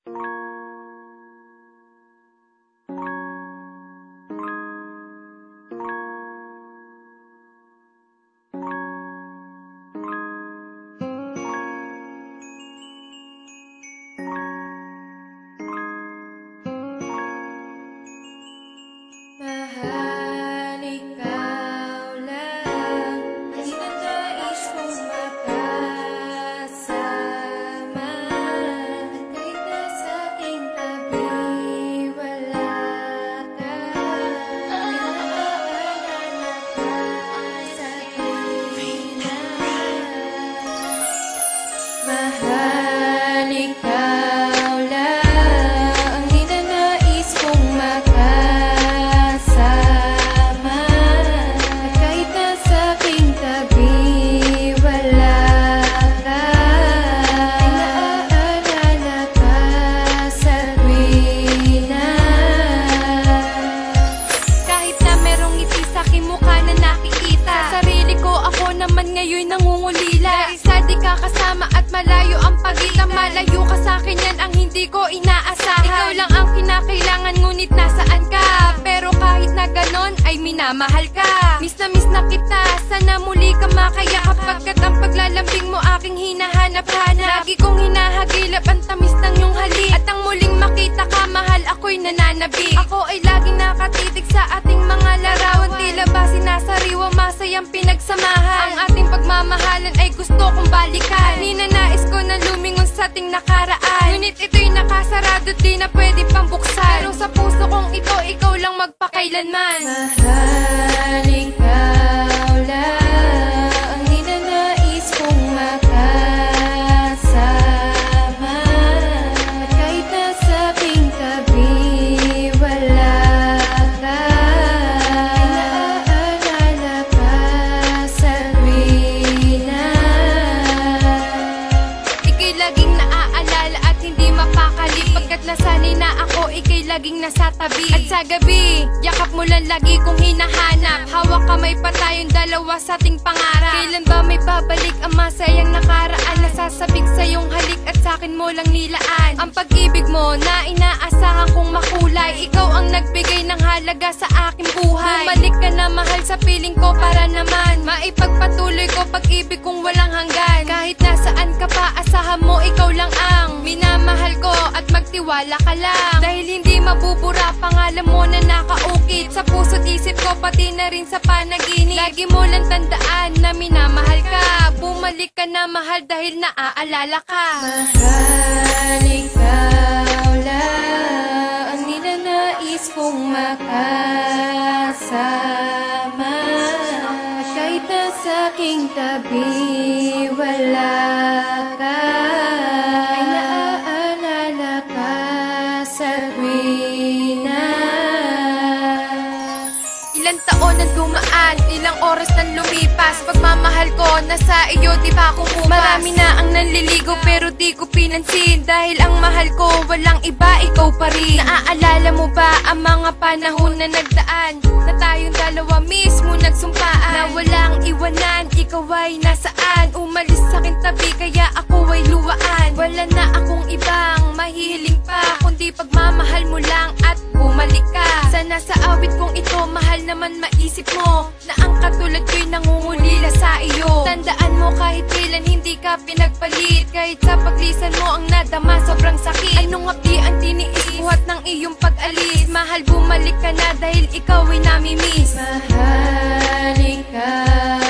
Mahal, ikaw lang ang ninanais kong makasama. At kahit nasa aking tabi, wala ka. Inaalala ka sa tuwina. Mahal, ikaw lang ang ninanais kong makasama. At kahit nasa aking tabi, wala ka. Inaalala ka sa tuwina. Kahit na merong ngiti sa aking mukha na nakikita, sa sarili ko ako naman ngayon nangungulila. Dahil sa di ka kasama at malayo ang pagitan, malayo ka sa akin, yan ang hindi ko inaasahan. Ikaw lang ang kinakailangan, ngunit nasaan ka? Pero kahit na ganon ay minamahal ka. Miss na kita, sana muli ka makaya. Kapagkat ang paglalambing mo aking hinahanap-hanap, lagi kong hinahagilap ang tamis ng iyong halik. At ang muling makita ka, mahal, ako'y nananabik. Ako ay laging nakatitig sa ating mga larawan, tila ba sinasariwa, masayang pinagsamahan. Ang ating pagmamahalan ay gusto kong balikan. Ninanais ko na lumingon sa ating nakaraan, ngunit ito'y nakasarado, di na pwede pang buksan. Pero sa puso kong ito, ikaw lang magpakailanman. Mahal, ikaw lang ang ninanais kong makasama. At kahit nasa aking tabi, wala ka. Inaalala ka sa tuwina. Ika'y laging naaalala at hindi mapakali, pagkat nasanay na ako, ika'y laging nasa tabi. At sa gabi, yakap mo lang lagi kong hinahanap. Hawak kamay pa tayong dalawa sa ating pangarap. Kailan ba may babalik ang masayang nakaraan? Nasasabik sa iyong halik at sa akin mo lang nilaan ang pag-ibig mo na inaasahan kong makulay. Ikaw ang nagbigay ng halaga sa aking buhay. Bumalik ka na, mahal, sa piling ko para naman maipagpatuloy ko pag-ibig kong walang hanggan. Kahit nasaan ka pa, asahan mo ikaw lang ang minamahal ko, at magtiwala ka lang. Dahil hindi mabubura pangalan mo na nakaukit sa puso't isip ko, pati na rin sa panaginip. Lagi mo lang tandaan na minamahal ka. Bumalik ka na, mahal, dahil naaalala ka. Mahal, ikaw lang ang ninanais kong makasama. At kahit nasa aking tabi, wala ka. Ay naaalala ka sa tuwina. Ilang taon ang dumaan, ilang oras nang lumipas, pagmamahal ko nasa iyo, di ba akong upas? Marami na ang nanliligo pero di ko pinansin, dahil ang mahal ko walang iba, ikaw pa rin. Naaalala mo ba ang mga panahon na nagdaan, na tayong dalawa mismo nagsumpaan, na walang iwanan, ikaw ay nasaan? Umalis sa aking tabi kaya ako ay luwaan. Wala na akong ibang mahihiling pa, kundi pagmamahal mo lang at bumalik ka. Sana sa awit kong ito, mahal, naman maisip mo na ang katulad ko'y nangungulila sa iyo. Tandaan mo kahit kailan hindi ka pinagpalit, kahit sa paglisan mo ang nadama sobrang sakit. Anong ngapdi ang tiniis buhat ng iyong pag-alis? Mahal, bumalik ka na dahil ikaw ay namimiss. Mahal, ikaw